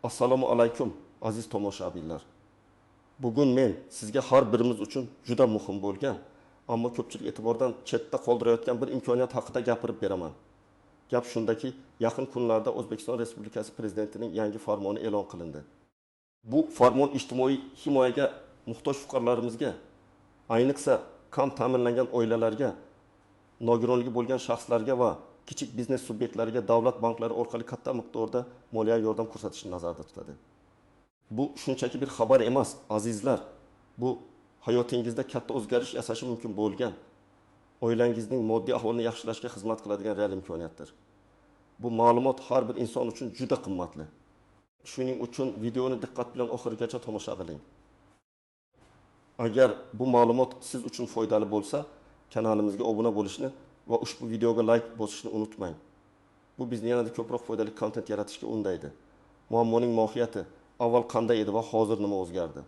Assalomu alaykum aziz tomoshabinlar. Bugun men sizga har birimiz uchun juda muhim bo'lgan, ammo ko'pchilik e'tibordan chetda qoldirayotgan bir imkoniyat haqida gapirib beraman. Gap shundaki, yaqin kunlarda O'zbekiston Respublikasi prezidentining yangi farmoni e'lon qilindi. Bu farmon ijtimoiy himoyaga muhtoj fuqarolarimizga, ayniqsa kam ta'minlangan oilalarga, nogironligi bo'lgan shaxslarga va kichik biznes subyektlariga davlat banklari orqali katta miqdorda moliyaviy yordam ko'rsatishni nazarda tutadi. Bu shunchaki bir xabar emas, azizlar. Bu hayotingizda katta o'zgarish yasashi mumkin bo'lgan, oilangizning moddiy ahvolini yaxshilashga xizmat qiladigan real imkoniyatdir. Bu ma'lumot har bir inson uchun juda qimmatli. Shuning uchun videoni diqqat bilan oxirigacha tomosha qiling. Agar bu ma'lumot siz uchun foydali bo'lsa, kanalimizga obuna bo'lishni va ushbu videoga like bosishni unutmang. Bu bizni yanada ko'proq foydali kontent yaratishga undaydi. Muammoning mohiyati avval qanday edi va hozir nima o'zgardi?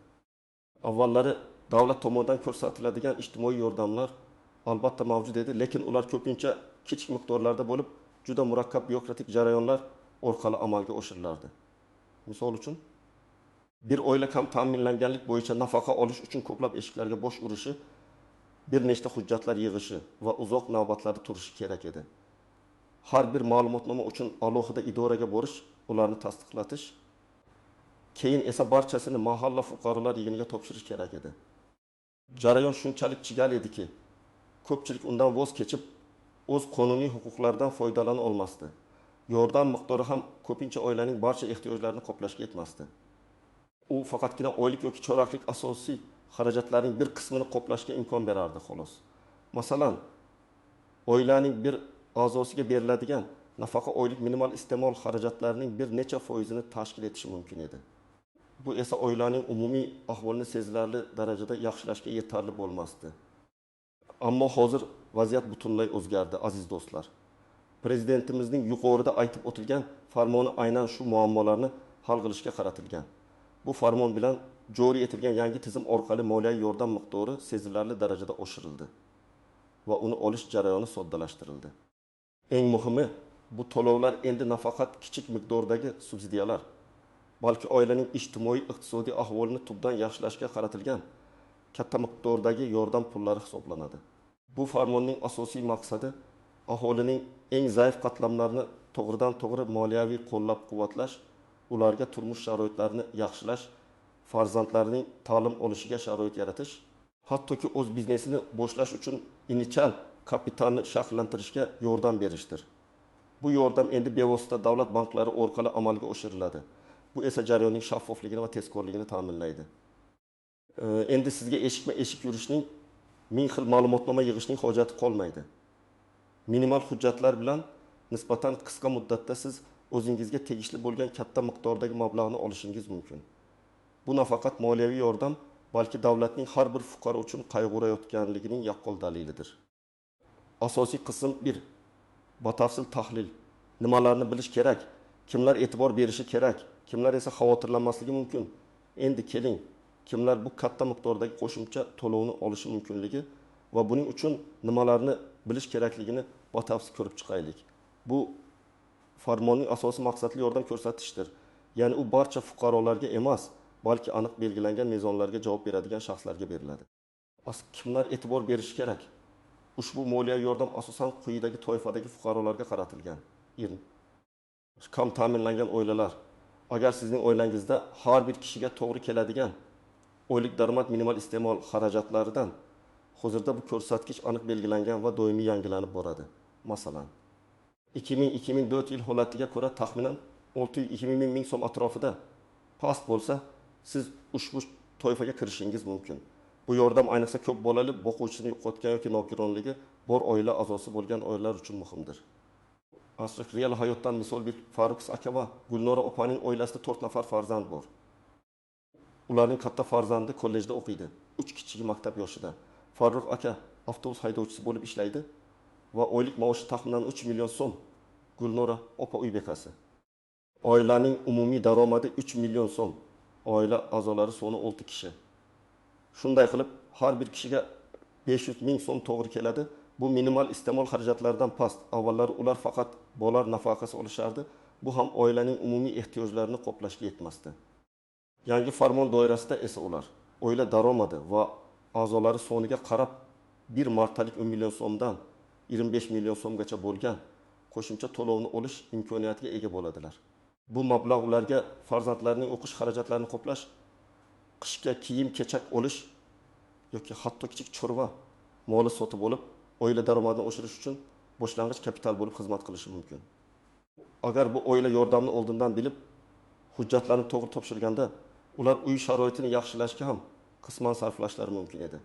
Avvallari davlat tomonidan ko'rsatiladigan ijtimoiy yordamlar albatta mavjud edi, lekin ular ko'pincha kichik miqdorlarda bo'lib, juda murakkab byurokratik jarayonlar orqali amalga oshirilardi. Misol uchun, bir oila kam ta'minlanganlik bo'yicha nafaqa olish uchun ko'plab eshiklarga bosh urishi, bir nechta hujjatlar yig'ishi va uzoq navbatlarda turishi kerak edi. Har bir ma'lumotnoma uchun alohida idoraga borish, ularni tasdiqlatish, keyin esa barchasini mahalla fuqarolar yig'iniga topshirish kerak edi. Jarayon shunchalik chigal ediki, ko'pchilik undan voz kechib, o'z qonuniy huquqlaridan foydalana olmasdi. Yordam miqdori ham ko'pincha oilaning barcha ehtiyojlarini qoplashga yetmasdi. U faqatgina oylik yoki choraklik asosiy xarajatlarning bir qismini qoplashga imkon berardi, xolos. Masalan, oilaning bir a'zosiga beriladigan nafaqa oylik minimal iste'mol xarajatlarining bir necha foizini tashkil etishi mumkin edi. Bu esa oilaning umumiy ahvolini sezilarli darajada yaxshilashga yetarli bo'lmasdi. Ammo hozir vaziyat butunlay o'zgardi, aziz do'stlar. Prezidentimizning yuqorida aytib o'tilgan farmoni aynan shu muammolarni hal qilishga qaratilgan. Bu farmon bilan joriy etilgan yangi tizim orqali moliyaviy yordam miqdori sezilarli darajada oshirildi va uni olish jarayoni soddalashtirildi. Eng muhimi, bu to'lovlar endi nafaqat kichik miqdordagi subsidiyalar, balki oilaning ijtimoiy-iqtisodiy ahvolini tubdan yaxshilashga qaratilgan katta miqdordagi yordam pullari hisoblanadi. Bu farmonning asosiy maqsadi aholining eng zaif qatlamlarini to'g'ridan-to'g'ri moliyaviy qo'llab-quvvatlash, ularga turmush sharoitlarini yaxshilash, farzandlarining ta'lim olishiga sharoit yaratish, hattoki o'z biznesini boshlash uchun initial kapitalni shakllantirishga yordam berishdir. Bu yordam endi bevosita davlat banklari orqali amalga oshiriladi. Bu esa jarayonning shaffofligini va tezkorligini ta'minlaydi. Endi sizga eshikma-eshik yurishning, ming xil ma'lumotnoma yig'ishning hojati qolmaydi. Minimal hujjatlar bilan nisbatan qisqa muddatda siz o'zingizga tegishli bo'lgan katta miqdordagi mablag'ni olishingiz mumkin. Bu nafaqat moliyaviy yordam, balki davlatning har bir fuqaro uchun qayg'urayotganligining yaqqol dalilidir. Asosiy qism 1. Batafsil tahlil. Nimalarni bilish kerak? Kimlar e'tibor berishi kerak? Kimlar esa xavotirlanmasligi mumkin? Endi keling, kimlar bu katta miqdordagi qo'shimcha to'lovni olishi mumkinligi va buning uchun nimalarni bilish kerakligini batafsil ko'rib chiqaylik. Bu farmonning asosiy maqsadi yordam ko'rsatishdir. Ya'ni u barcha fuqarolarga emas, balki aniq belgilangan mezonlarga javob beradigan shaxslarga beriladi. Kimlar e'tibor berishi kerak? Ushbu moliyaviy yordam asosan quyidagi toifadagi fuqarolarga qaratilgan. Kam ta'minlangan oilalar. Agar sizning oilangizda har bir kishiga to'g'ri keladigan oylik daromad minimal iste'mol xarajatlaridan hozirda bu ko'rsatkich aniq belgilangan va doimiy yangilanib boradi. Masalan, 2000-2004 yil holatiga ko'ra taxminan 600-2000 ming so'm atrofida past bo'lsa, siz ushbu toifaga kirishingiz mumkin. Bu yordam ayniqsa ko'p bolali, boquvchisini yo'qotgan yoki nogironligi bor oila a'zosi bo'lgan oilalar uchun muhimdir. Asli real hayotdan misol bir Farruq aka va Gulnora opaning oilasida 4 nafar farzand bor. Ularning katta farzandi kollejda o'qiydi, 3 kichigi maktab yoshida. Farruq aka avtobus haydovchisi bo'lib ishlaydi va oylik maoshi taxminan 3 million so'm. Gulnora opa uy bekasi. Oilaning umumiy daromadi 3 million so'm. Oila a'zolari soni 6 kishi. Shunday qilib, har bir kishiga 500 ming so'm to'g'ri keladi. Bu minimal iste'mol xarajatlaridan past. Avvallari ular faqat bolar nafaqasi olishardi. bu ham oilaning umumiy ehtiyojlarini qoplashga yetmasdi. Yangi farmon doirasida esa ular oila daromadi va a'zolari soniga qarab bir martalik 10 million so'mdan 25 million so'mgacha bo'lgan qo'shimcha to'lovni olish imkoniyatiga ega bo'ladilar. Bu mablag' ularga farzandlarining o'qish xarajatlarini qoplash, qishga kiyim-kechak olish yoki hatto kichik chorva moli sotib olib, oila daromadini oshirish uchun boshlang'ich kapital bo'lib xizmat qilishi mumkin. Agar bu oila yordamini oldindan bilib, hujjatlarni to'g'ri topshirganda, ular uy sharoitini yaxshilashga ham qisman sarflashlari mumkin edi.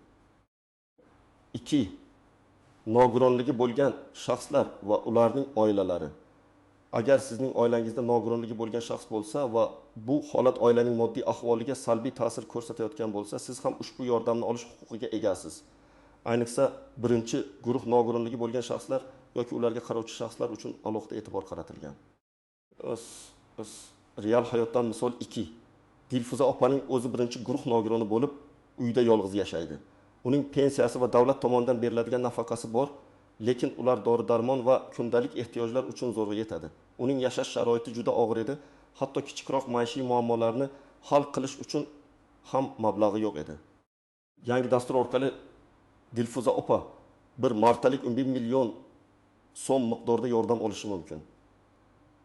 2. Nogironligi bo'lgan shaxslar va ularning oilalari. Agar sizning oilangizda nogironligi bo'lgan shaxs bo'lsa va bu holat oilaning moddiy ahvoliga salbiy ta'sir ko'rsatayotgan bo'lsa, siz ham ushbu yordamni olish huquqiga egasiz. Ayniqsa birinchi guruh nogironligi bo'lgan shaxslar yoki ularga qarovchi shaxslar uchun alohida e'tibor qaratilgan. Real hayotdan misol 2. Dilfuza opaning o'zi birinchi guruh nogironi bo'lib, uyda yolg'iz yashaydi. Uning pensiyasi va davlat tomonidan beriladigan nafaqasi bor, lekin ular dori-darmon va kundalik ehtiyojlar uchun zo'rg'a yetadi. Uning yashash sharoiti juda og'ir edi, hatto kichikroq maishiy muammolarni hal qilish uchun ham mablag'i yo'q edi. Yangi dastur orqali Dilfuza opa bir martalik 11 million so'm miqdorida yordam olishi mumkin.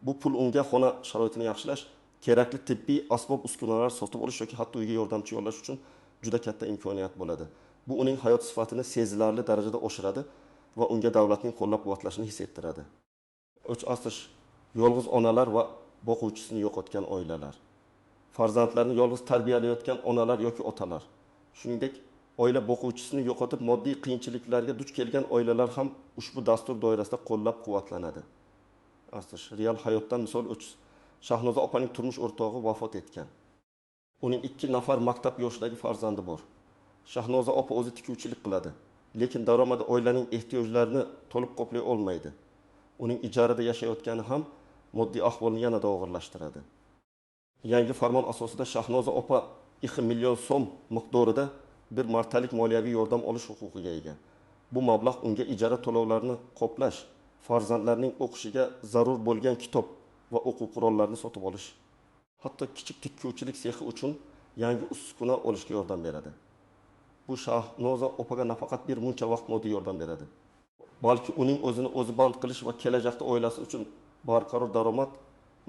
Bu pul unga xona sharoitini yaxshilash, kerakli tibbiy asbob-uskunalar sotib olish yoki hatto uyga yordamchi yollash uchun juda katta imkoniyat bo'ladi. Bu uning hayot sifatini sezilarli darajada oshiradi va unga davlatning qo'llab-quvvatlashini his ettiradi. 3. Yolg'iz onalar va boquvchisini yo'qotgan oilalar. Farzandlarini yolg'iz tarbiyalayotgan onalar yoki otalar. Shuningdek, oila boquvchisini yo'qotib moddiy qiyinchiliklarga duch kelgan oilalar ham ushbu dastur doirasida qo'llab-quvvatlanadi. Real hayotdan misol 3. Shahnoza opaning turmush o'rtog'i vafot etgan. Uning 2 nafar maktab yoshidagi farzandi bor. Shahnoza opa o'zi tikuvchilik qiladi, lekin daromadi oilaning ehtiyojlarini to'liq qoplay olmaydi. Uning ijarada yashayotgani ham moddiy ahvolni yanada og'irlashtiradi. Yangi farmon asosida Shahnoza opa 2 million so'm miqdorida bir martalik moliyaviy yordam olish huquqiga ega. Bu mablag' unga ijara to'lovlarini qoplash, farzandlarining o'qishiga zarur bo'lgan kitob va o'quv qurollarini sotib olish, hatto kichik tikuvchilik sexi uchun yangi uskuna olishga yordam beradi. Bu Shahnoza opaga nafaqat bir muncha vaqt moddiy yordam beradi, balki uning o'zini o'zi band qilish va kelajakda oilasi uchun barqaror daromad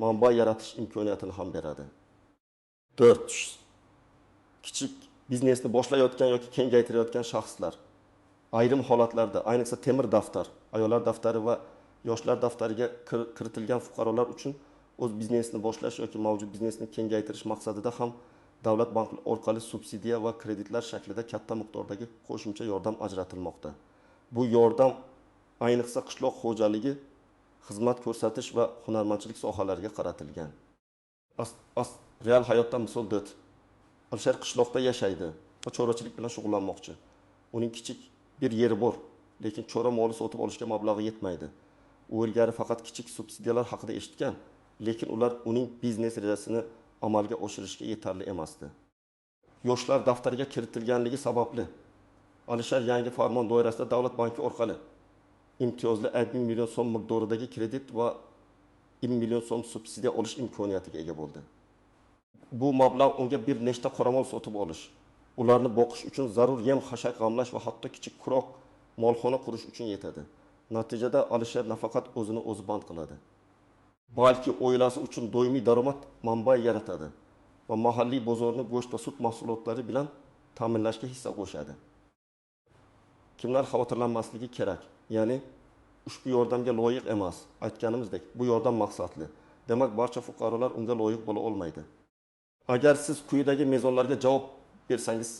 manba yaratish imkoniyatini ham beradi. 4. Kichik biznesni boshlayotgan yoki kengaytirayotgan shaxslar. Ayrim holatlarda, ayniqsa temir daftar, ayollar daftari va yoshlar daftariga kiritilgan fuqarolar uchun o'z biznesini boshlash yoki mavjud biznesni kengaytirish maqsadida ham davlat bank orqali subsidiya va kreditlar shaklida katta miqdordagi qo'shimcha yordam ajratilmoqda. Bu yordam ayniqsa qishloq xo'jaligi, xizmat ko'rsatish va hunarmandchilik sohalariga qaratilgan. Real hayotdan misol 4. Alisher qishloqda yashaydi va chorvachilik bilan shug'ullanmoqchi. Uning kichik bir yeri bor, lekin chorva moli sotib olishga mablag'i yetmaydi. U ilgari faqat kichik subsidiyalar haqida eshitgan, lekin ular uning biznes rejasini amalga oshirishga yetarli emasdi. Yoshlar daftariga kiritilganligi sababli Alisher yangi farmon doirasida davlat banki orqali imtiyozli 50 million so'm miqdoridagi kredit va 20 million so'm subsidiya olish imkoniyatiga ega bo'ldi. Bu mablag' unga bir nechta qoramol sotib olish, ularni boqish uchun zarur yem-xashak g'amlash va hatto kichik quroq molxona qurish uchun yetadi. Natijada Alisher nafaqat o'zini o'zi band qiladi, balki oilasi uchun doimiy daromad manbai yaratadi va mahalliy bozorni go'sht va sut mahsulotlari bilan ta'minlashga hissa qo'shadi. Kimlar xavotirlanmasligi kerak? Ya'ni ushbu yordamga loyiq emas. Aytganimizdek, bu yordam maqsadli. Demak, barcha fuqarolar unga loyiq bo'la olmaydi. Agar siz quyidagi mezonlarga javob bersangiz,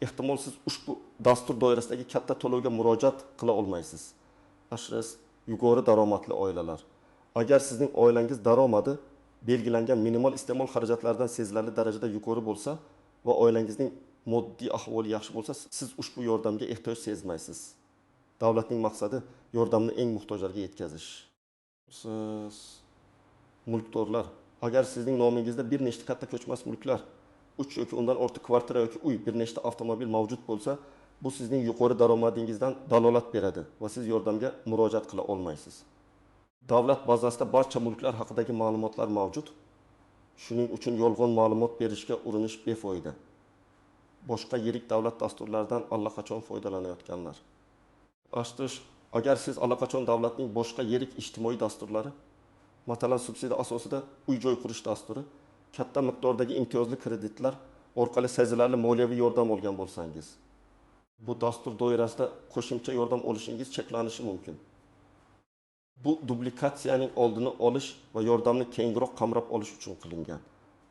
ehtimol siz ushbu dastur doirasidagi katta to'lovga murojaat qila olmaysiz. Yuqori daromadli oilalar. Agar sizning oilangiz daromadi belgilangan minimal iste'mol xarajatlaridan sezilarli darajada yuqori bo'lsa va oilangizning moddiy ahvoli yaxshi bo'lsa, siz ushbu yordamga ehtiyoj sezmaysiz. Davlatning maqsadi yordamni eng muhtojlarga yetkazish. Siz mulkdorlar, agar sizning nomingizda bir nechta katta ko'chmas mulklar, 3 yoki undan ortiq kvartira yoki uy, bir nechta avtomobil mavjud bo'lsa, bu sizning yuqori daromadingizdan dalolat beradi va siz yordamga murojaat qila olmaysiz. Davlat bazasida barcha mulklar haqidagi ma'lumotlar mavjud. Shuning uchun yolg'on ma'lumot berishga urinish befoyda. Boshqa yirik davlat dasturlaridan allaqachon foydalanayotganlar. Ashtirish, agar siz allaqachon davlatning boshqa yirik ijtimoiy dasturlari, masalan subsidiya asosida uy-joy qurish dasturi, katta miqdordagi imtiyozli kreditlar orqali sezilarli moliyaviy yordam olgan bo'lsangiz, bu dastur doirasida qo'shimcha yordam olishingiz cheklanishi mumkin. Bu duplikatsiyaning oldini olish va yordamni kengroq qamrab olish uchun qilingan.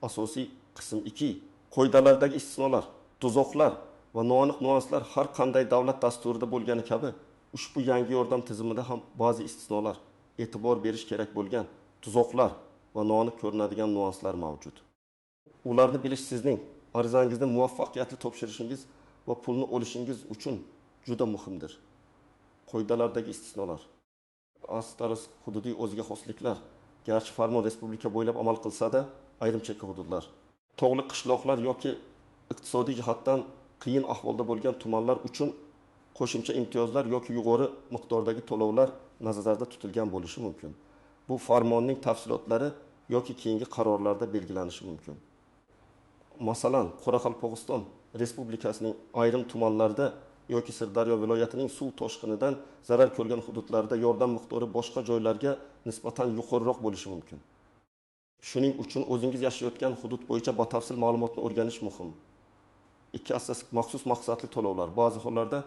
Asosiy qism 2. Qoidalardagi istisnolar, tuzoqlar va noaniq nuanslar har qanday davlat dasturida bo'lgani kabi, ushbu yangi yordam tizimida ham ba'zi istisnolar, e'tibor berish kerak bo'lgan tuzoqlar va noaniq ko'rinadigan nuanslar mavjud. Ularni bilish sizning arizangizni muvaffaqiyatli topshirishingiz va pulni olishingiz uchun juda muhimdir. Qoidalardagi istisnolar. Astarus hududiy o'ziga xosliklar, garchi farmon respublika bo'ylab amal qilsa-da, ayrim chekka hududlar, tog'li qishloqlar yoki iqtisodiy jihatdan qiyin ahvolda bo'lgan tumanlar uchun qo'shimcha imtiyozlar yoki yuqori miqdordagi to'lovlar nazarda tutilgan bo'lishi mumkin. Bu farmonning tafsilotlari yoki keyingi qarorlarda belgilanishi mumkin. Masalan, Qoraqalpog'iston Respublikasining ayrim tumanlarida yoki Sirdaryo viloyatining suv toshqinidan zarar ko'rgan hududlarda yordam miqdori boshqa joylarga nisbatan yuqoriroq bo'lishi mumkin. Shuning uchun o'zingiz yashayotgan hudud bo'yicha batafsil ma'lumotni o'rganish muhim. Ikki asosiy maxsus maqsadli to'lovlar ba'zi hollarda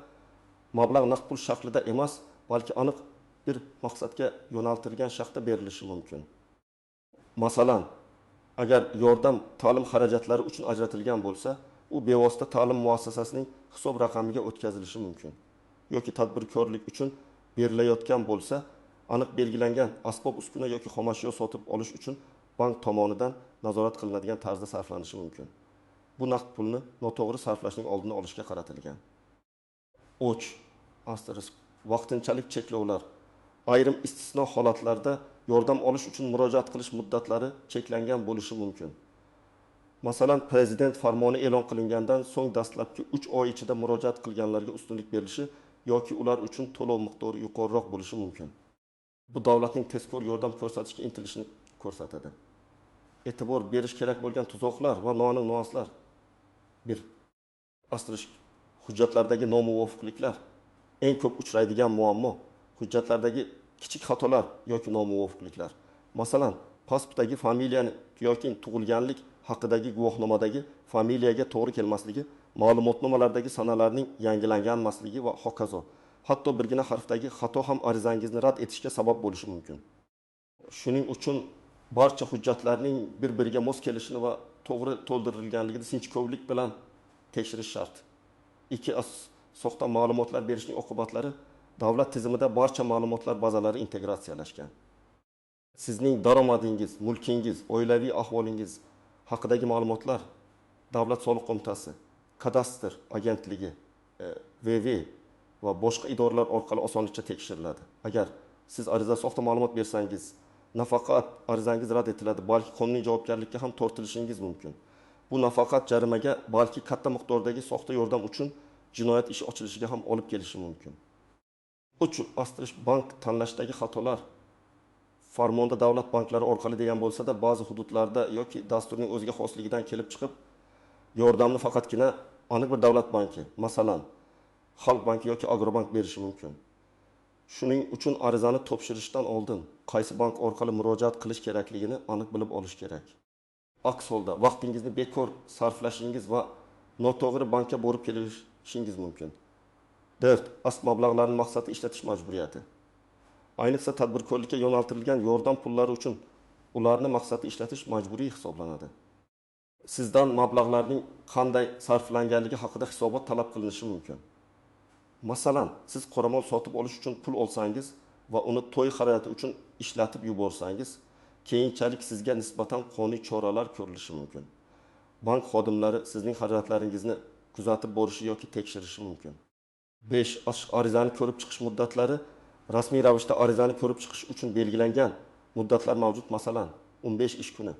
mablag' naqd pul shaklida emas, balki aniq bir maqsadga yo'naltirilgan shaxsda berilishi mumkin. Masalan, agar yordam ta'lim xarajatlari uchun ajratilgan bo'lsa, u bevosita ta'lim muassasasining hisob raqamiga o'tkazilishi mumkin. Yoki tadbirkorlik uchun berilayotgan bo'lsa, aniq belgilangan asbob-uskuna yoki xomashyo sotib olish uchun bank tomonidan nazorat qilinadigan tarzda sarflanishi mumkin. Bu naqd pulni noto'g'ri sarflashning oldini olishga qaratilgan. O'ch, asterisk, vaqtinchalik cheklovlar. Ayrim istisno holatlarda yordam olish uchun murojaat qilish muddatlari cheklangan bo'lishi mumkin. Masalan, prezident farmoni e'lon qilingandan so'ng dastlabki 3 oy ichida murojaat qilganlarga ustunlik berilishi yoki ular uchun to'lov miqdori yuqoriroq bo'lishi mumkin. Bu davlatning tezkor yordam ko'rsatishga intilishini ko'rsatadi. E'tibor berish kerak bo'lgan tuzoqlar va noaniq nuanslar. 1. Asterisk, hujjatlardagi nomuvofiqliklar. Eng ko'p uchraydigan muammo hujjatlardagi kichik xatolar yoki nomuvofiqliklar. Masalan, pasportdagi familiyani yoki tug'ilganlik haqidagi guvohnomadagi familiyaga to'g'ri kelmasligi, ma'lumotnomalardagi sanalarning yangilanganmasligi va hokazo. Hatto birgina harfdagi xato ham arizangizni rad etishga sabab bo'lishi mumkin. Shuning uchun barcha hujjatlarning bir-biriga mos kelishini va to'g'ri to'ldirilganligini sinchkovlik bilan tekshirish shart. 2. Soxta ma'lumotlar berishning oqibatlari davlat tizimida barcha ma'lumotlar bazalari integratsiyalashgan. Sizning daromadingiz, mulkingiz, oilaviy ahvolingiz haqidagi ma'lumotlar Davlat soliq qo'mitasi, kadastr agentligi, VV va boshqa idoralar orqali osonlikcha tekshiriladi. Agar siz ariza soxta ma'lumot bersangiz, nafaqat arizangiz rad etiladi, balki qonuniy javobgarlikka ham tortilishingiz mumkin. Bu nafaqat jarimaga, balki katta miqdordagi soxta yordam uchun jinoyat ishi ochilishiga ham olib kelishi mumkin. 3. Asterisk, bank tanlashdagi xatolar. Farmonda davlat banklari orqali degan bo'lsa-da, ba'zi hududlarda yoki dasturning o'ziga xosligidan kelib chiqib, yordamni faqatgina aniq bir davlat banki, masalan, Xalq banki yoki Agrobank berishi mumkin. Shuning uchun arizani topshirishdan oldin qaysi bank orqali murojaat qilish kerakligini aniq bilib olish kerak. Aks holda vaqtingizni bekor sarflashingiz va noto'g'ri bankka borib kelishingiz mumkin. 4. Asl mablag'larni maqsadli ishlatish majburiyati. Ayniqsa tadbirkorlikka yo'naltirilgan yordam pullari uchun ularni maqsadli ishlatish majburiy hisoblanadi. Sizdan mablag'larning qanday sarflanganligi haqida hisobot talab qilinishi mumkin. Masalan, siz qoramol sotib olish uchun pul olsangiz va uni to'y xarajati uchun ishlatib yuborsangiz, keyinchalik sizga nisbatan qonuniy choralar ko'rilishi mumkin. Bank xodimlari sizning xarajatlaringizni kuzatib borishi yoki tekshirishi mumkin. 5. Arizani ko'rib chiqish muddatlari. Rasmiy ravishda arizani ko'rib chiqish uchun belgilangan muddatlar mavjud, masalan, 15 ish kuni.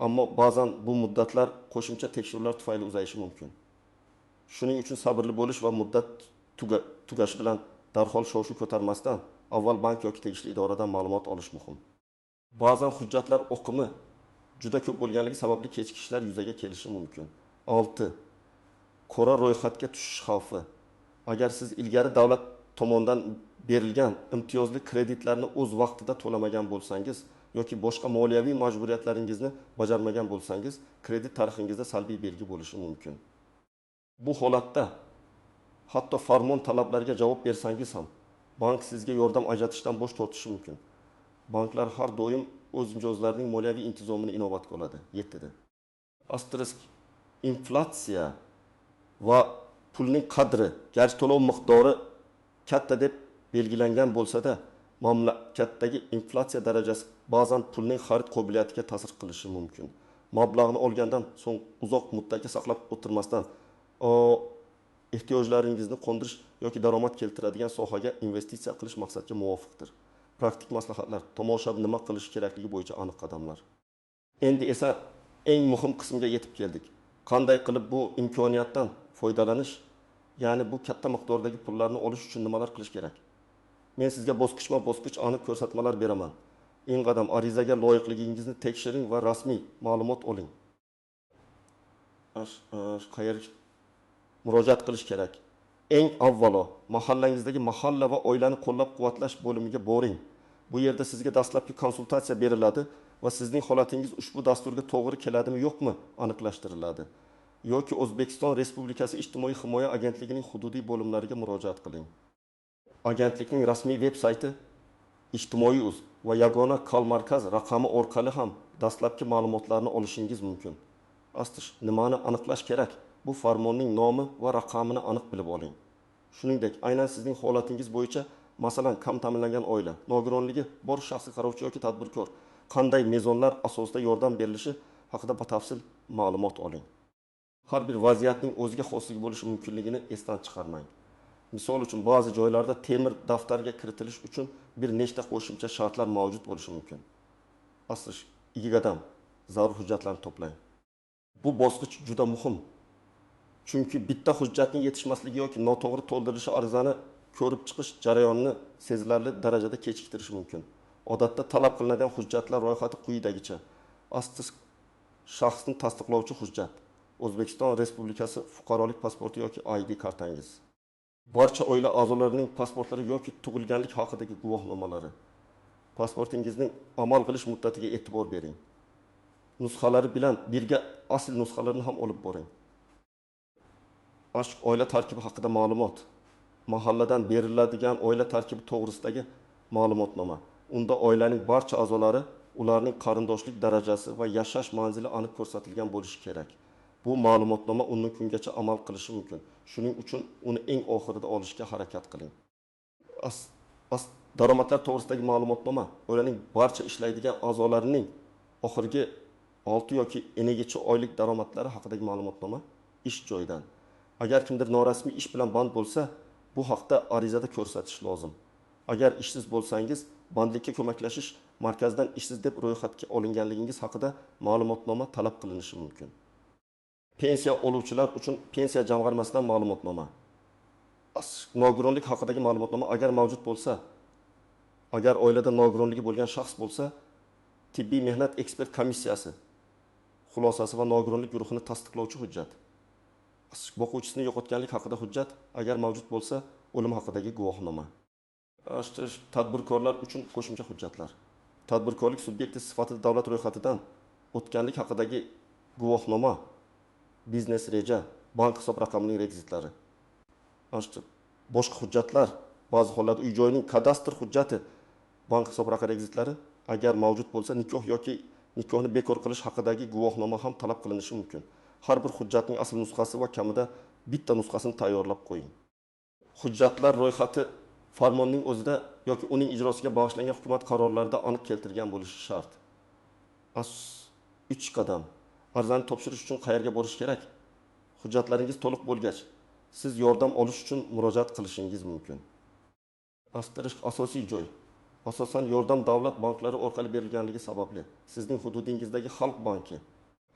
Ammo ba'zan bu muddatlar qo'shimcha tekshiruvlar tufayli uzayishi mumkin. Shuning uchun sabrli bo'lish va muddat tugashi bilan darhol shov-shuv ko'tarmasdan avval bank yoki tegishli idoradan ma'lumot olish muhim. Ba'zan hujjatlar oqimi juda ko'p bo'lganligi sababli kechikishlar yuzaga kelishi mumkin. 6. Qora ro'yxatga tushish xavfi. Agar siz ilgari davlat tomonidan berilgan imtiyozli kreditlarni o'z vaqtida to'lamagan bo'lsangiz yoki boshqa moliyaviy majburiyatlaringizni bajarmagan bo'lsangiz, kredit tarixingizda salbiy belgi bo'lishi mumkin. Bu holatda hatto farmon talablariga javob bersangiz ham bank sizga yordam ajratishdan bosh tortishi mumkin. Banklar har doim o'z mijozlarining moliyaviy intizomini inobatga oladi. 7. Asterisk inflyatsiya va pulning qadri, garchi to'lov miqdori katta deb belgilangan bo'lsa-da, mamlakatdagi inflyatsiya darajasi ba'zan pulning xarid qobiliyatiga ta'sir qilishi mumkin. Mablag'ni olgandan so'ng uzoq muddatga saqlab o'tirmasdan ehtiyojlaringizni qondirish yoki daromad keltiradigan sohaga investitsiya qilish maqsadga muvofiqdir. Praktik maslahatlar, tomoshabin nima qilish kerakligi bo'yicha aniq qadamlar. Endi esa eng muhim qismga yetib keldik. Qanday qilib bu imkoniyatdan foydalanish, ya'ni bu katta miqdordagi pullarni olish uchun nimalar qilish kerak? Men sizga bosqichma-bosqich aniq ko'rsatmalar beraman. Eng qadam arizaga loyiqligingizni tekshiring va rasmiy ma'lumot oling. Qayerga murojaat qilish kerak? Eng avvalo mahallangizdagi mahalla va oilani qo'llab-quvvatlash bo'limiga boring. Bu yerda sizga dastlabki konsultatsiya beriladi va sizning holatingiz ushbu dasturga to'g'ri keladimi yo'qmi aniqlashtiriladi. Yoki O'zbekiston Respublikasi Ijtimoiy himoya agentligining hududiy bo'limlariga murojaat qiling. Agentlikning rasmiy veb-sayti ijtimoiy.uz va yagona kal markaz raqami orqali ham dastlabki ma'lumotlarni olishingiz mumkin. Astish, nimani aniqlash kerak? Bu farmonning nomi va raqamini aniq bilib oling. Shuningdek, aynan sizning holatingiz bo'yicha, masalan, kam ta'minlangan oila, nogironligi bor shaxsiy qarovchi yoki tadbirkor qanday mezonlar asosida yordam berilishi haqida batafsil ma'lumot oling. Har bir vaziyatning o'ziga xosligi bo'lishi mumkinligini esdan chiqarmang. Misol uchun, ba'zi joylarda temir daftarga kiritilish uchun bir nechta qo'shimcha shartlar mavjud bo'lishi mumkin. Aslish, ikki qadam zarur hujjatlarni to'plang. Bu bosqich juda muhim. Chunki bitta hujjatning yetishmasligi yoki noto'g'ri to'ldirilishi arizani ko'rib chiqish jarayonini sezilarli darajada kechiktirishi mumkin. Odatda talab qilinadigan hujjatlar ro'yxati quyidagicha. Aslish, shaxsni tasdiqlovchi hujjat. O'zbekiston Respublikasi fuqarolik pasporti yoki ID kartangiz. Barcha oila a'zolarining pasportlari yoki tug'ilganlik haqidagi guvohnomalari. Pasportingizning amal qilish muddatiga e'tibor bering. Nusxalari bilan birga asl nusxalarini ham olib boring. Oila tarkibi haqida ma'lumot. Mahalladan beriladigan oila tarkibi to'g'risidagi ma'lumotnoma. Unda oilaning barcha a'zolari, ularning qarindoshlik darajasi va yashash manzili aniq ko'rsatilgan bo'lishi kerak. Bu ma'lumotnoma undan kungacha amal qilishi mumkin. Shuning uchun uni eng oxirida olishga harakat qiling. Daromadlar to'g'risidagi ma'lumotnoma oilaning barcha ishlaydigan a'zolarining oxirgi 6 yoki enegacha oylik daromadlari haqidagi ma'lumotnoma ish joyidan. Agar kimdir norasmiy ish bilan band bo'lsa, bu haqda arizada ko'rsatish lozim. Agar ishsiz bo'lsangiz, bandlikka ko'maklashish markazidan ishsiz deb ro'yxatga olinganligingiz haqida ma'lumotnoma talab qilinishi mumkin. Pensiya oluvchilar uchun pensiya jamg'armasidan ma'lumotnoma. Nogironlik haqidagi ma'lumotnoma agar mavjud bo'lsa, agar oilada nogironligi bo'lgan shaxs bo'lsa, tibbiy mehnat ekspert komissiyasi xulosasi va nogironlik guruhini tasdiqlovchi hujjat. Boquvchisini yo'qotganlik haqida hujjat, agar mavjud bo'lsa, o'lim haqidagi guvohnoma. Tadbirkorlar uchun qo'shimcha hujjatlar. Tadbirkorlik subyekti sifatida davlat ro'yxatidan o'tganlik haqidagi guvohnoma, biznes reja, bank hisob raqamining rekizitlari. Boshqa hujjatlar, ba'zi hollarda uy-joyning kadastr hujjati, bank hisob raqami rekizitlari, agar mavjud bo'lsa, nikoh yoki nikohni bekor qilish haqidagi guvohnoma ham talab qilinishi mumkin. Har bir hujjatning asl nusxasi va kamida bitta nusxasini tayyorlab qo'ying. Hujjatlar ro'yxati farmonning o'zida yoki uning ijrosiga bag'ishlangan hukumat qarorlarida aniq keltirilgan bo'lishi shart. 3 qadam. Arizani topshirish uchun qayerga borish kerak? Hujjatlaringiz to'liq bo'lgach, siz yordam olish uchun murojaat qilishingiz mumkin. Asosiy joy. Asosan yordam davlat banklari orqali berilganligi sababli sizning hududingizdagi Xalq banki,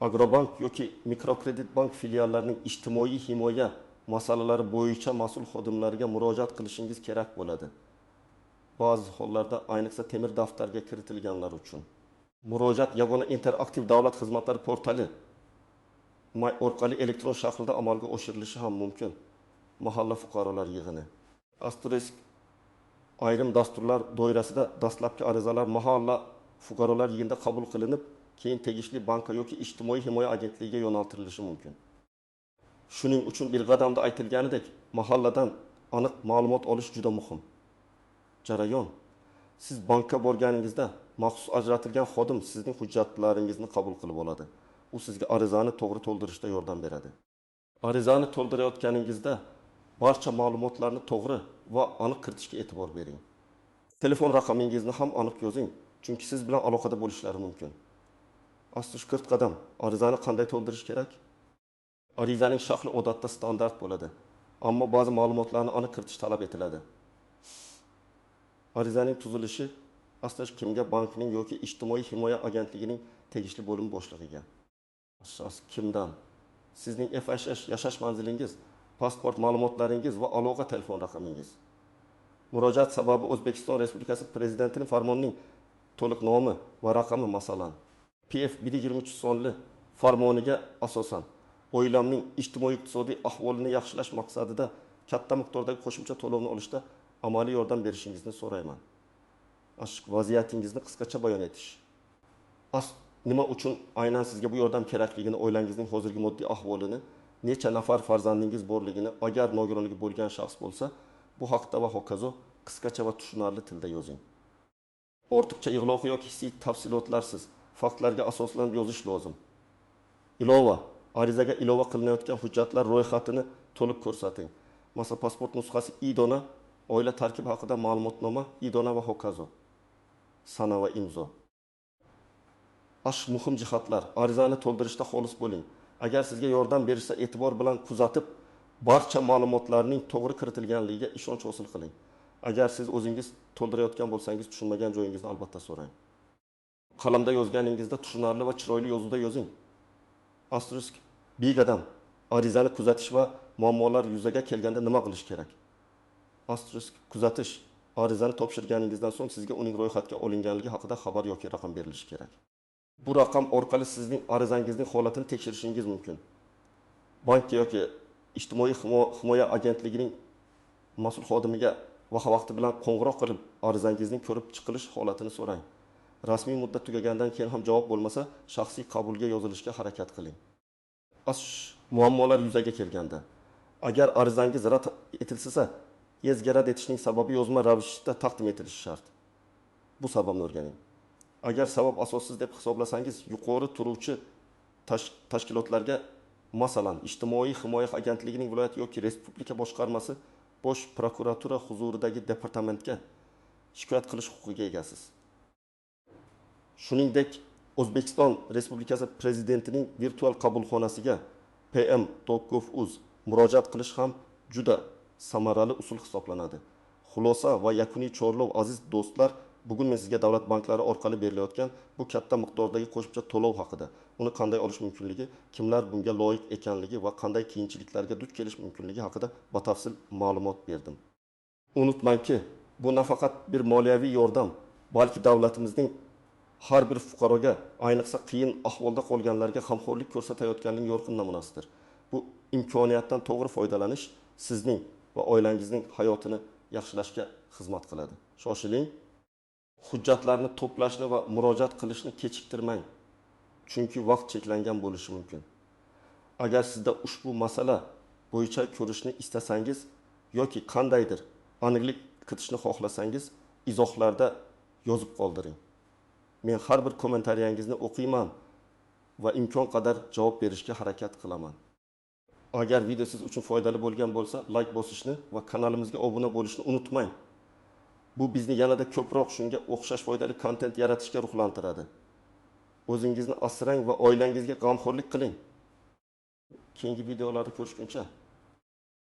Agrobank yoki mikrokredit bank filiallarining ijtimoiy himoya masalalari bo'yicha mas'ul xodimlariga murojaat qilishingiz kerak bo'ladi. Ba'zi hollarda ayniqsa temir daftarga kiritilganlar uchun. Murojaat yagona interaktiv davlat xizmatlari portali orqali elektron shaklda amalga oshirilishi ham mumkin. Mahalla fuqarolar yig'ini. Asterisk ayrim dasturlar doirasida dastlabki arizalar mahalla fuqarolar yig'inida qabul qilinib, keyin tegishli banka yoki ijtimoiy himoya agentligiga yo'naltirilishi mumkin. Shuning uchun bir qadamda aytilganidek, mahalladan aniq ma'lumot olish juda muhim. Jarayon: siz bankka borganingizda maxsus ajratilgan xodim sizning hujjatlaringizni qabul qilib oladi. U sizga arizani to'g'ri to'ldirishda yordam beradi. Arizani to'ldirayotganingizda barcha ma'lumotlarni to'g'ri va aniq kiritishga e'tibor bering. Telefon raqamingizni ham aniq yozing, chunki siz bilan aloqada bo'lishlari mumkin. Asli 40 qadam arizani qanday to'ldirish kerak? Arizaning shakli odatda standart bo'ladi, ammo ba'zi ma'lumotlarni aniq kiritish talab etiladi. Arizaning tuzilishi asli kimga? Bankning yoki ijtimoiy himoya agentligining tegishli bo'lim boshlig'iga. Asos kimdan? Sizning FHS yashash manzilingiz, pasport ma'lumotlaringiz va aloqa telefon raqamingiz. Murojaat sababi O'zbekiston Respublikasi Prezidentining farmonining to'liq nomi va raqami, masalan, PF 123 sonli farmoniga asosan oilamning ijtimoiy-iqtisodiy ahvolini yaxshilash maqsadida katta miqdordagi qo'shimcha to'lovni olishda amaliy yordam berishingizni so'rayman. Vaziyatingizni qisqacha bayon etish. Nima uchun aynan sizga bu yordam kerakligini, oilangizning hozirgi moddiy ahvolini, necha nafar farzandingiz borligini, agar nogironligi bo'lgan shaxs bo'lsa, bu haqda va hokazo qisqacha va tushunarli tilda yozing. Ortiqcha ig'loqiy yoki hissiy tafsilotlarsiz faktlarga asoslanib yozish lozim. Ilova: arizaga ilova qilinayotgan hujjatlar ro'yxatini to'liq ko'rsating. Masalan, pasport nusxasi, idona, oila tarkibi haqida ma'lumotnoma, idona va hokazo. Sana va imzo. Muhim jihatlar: arizani to'ldirishda xolis bo'ling. Agar sizga yordam berishsa, e'tibor bilan kuzatib, barcha ma'lumotlarning to'g'ri kiritilganligiga ishonch hosil qiling. Agar siz o'zingiz to'ldirayotgan bo'lsangiz, tushunmagan joyingizni albatta so'rang. Qalamda yozganingizda tushunarli va chiroyli yozuvda yozing. Asterisk qadam arizani kuzatish va muammolar yuzaga kelganda nima qilish kerak? Asterisk kuzatish: arizani topshirganingizdan so'ng sizga uning ro'yxatga olinganligi haqida xabar yoki raqam berilishi kerak. Bu raqam orqali sizning arizangizning holatini tekshirishingiz mumkin. Bank yoki ijtimoiy himoya agentligining mas'ul xodimiga vaqti bilan qo'ng'iroq qilib, arizangizning ko'rib chiqilish holatini so'rang. Rasmiy muddat tugagandan keyin ham javob bo'lmasa, shaxsiy qabulga yozilishga harakat qiling. Muammolar yuzaga kelganda, agar arizangiz rad etilsa, ezga rad etishning sababi yozma ravishda taqdim etilishi shart. Bu sababni o'rganing. Agar sabab asossiz deb hisoblasangiz, yuqori turuvchi tashkilotlarga, masalan, ijtimoiy himoya agentligining viloyat yoki respublika boshqarmasi, Bosh prokuratura huzuridagi departamentga shikoyat qilish huquqiga egasiz. Shuningdek, O'zbekiston Respublikasi Prezidentining virtual qabulxonasiga pm.gov.uz murojaat qilish ham juda samarali usul hisoblanadi. Xulosa va yakuniy chorlov: aziz do'stlar, bugun men sizga davlat banklari orqali berilayotgan bu katta miqdordagi qo'shimcha to'lov haqida, uni qanday olish mumkinligi, kimlar bunga loyiq ekanligi va qanday qiyinchiliklarga duch kelish mumkinligi haqida batafsil ma'lumot berdim. Unutmangki, bu nafaqat bir moliyaviy yordam, balki davlatimizning har bir fuqaroga, ayniqsa qiyin ahvolda qolganlarga g'amxo'rlik ko'rsatayotganning yorqin namunasidir. Bu imkoniyatdan to'g'ri foydalanish sizning va oilangizning hayotini yaxshilashga xizmat qiladi. Shoshiling. Hujjatlarni to'plashni va murojaat qilishni kechiktirmang, chunki vaqt cheklangan bo'lishi mumkin. Agar sizda ushbu masala bo'yicha ko'rishni istasangiz yoki qandaydir aniqlik kiritishni xohlasangiz, izohlarda yozib qoldiring. Men har bir kommentariyangizni o'qiyman va imkon qadar javob berishga harakat qilaman. Agar video siz uchun foydali bo'lgan bo'lsa, like bosishni va kanalimizga obuna bo'lishni unutmang. Bu bizni yanada ko'proq shunga o'xshash foydali kontent yaratishga ruhlantiradi. O'zingizni asrang va oilangizga g'amxo'rlik qiling. Keyingi videolarda ko'rishguncha